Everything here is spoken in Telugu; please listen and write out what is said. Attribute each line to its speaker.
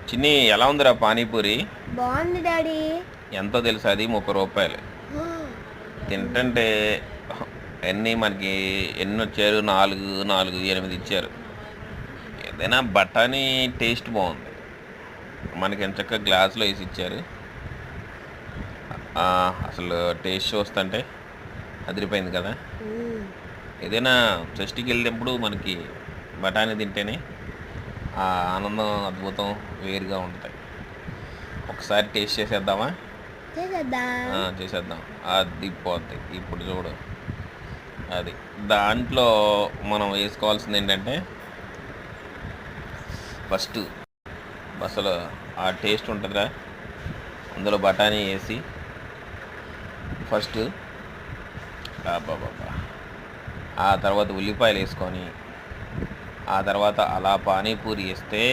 Speaker 1: చిన్ని ఎలా ఉందిరా పానీపూరి?
Speaker 2: బాగుంది డాడీ.
Speaker 1: ఎంతో తెలుసు, అది 30 రూపాయలు. తింటుంటే మనకి ఎన్ని వచ్చారు? 4 4 8 ఇచ్చారు. ఏదైనా బఠానీ టేస్ట్ బాగుంది. మనకి ఎంచక్క గ్లాసులో వేసి ఇచ్చారు. అసలు టేస్ట్ చూస్తుంటే అదిరిపోయింది కదా. ఏదైనా షష్ఠికి వెళ్ళినప్పుడు మనకి బఠానీ తింటేనే ఆ ఆనందం, అద్భుతం వేరుగా ఉంటాయి. ఒకసారి టేస్ట్ చేసేద్దామా? చేసేద్దాం. అది పోద్ది. ఇప్పుడు చూడు, అది దాంట్లో మనం వేసుకోవాల్సింది ఏంటంటే, ఫస్ట్ అసలు ఆ టేస్ట్ ఉంటుందా, అందులో బఠానీ వేసి ఫస్ట్ బాబా, ఆ తర్వాత ఉల్లిపాయలు వేసుకొని, ఆ తర్వాత అలా పానీపూరి వేస్తే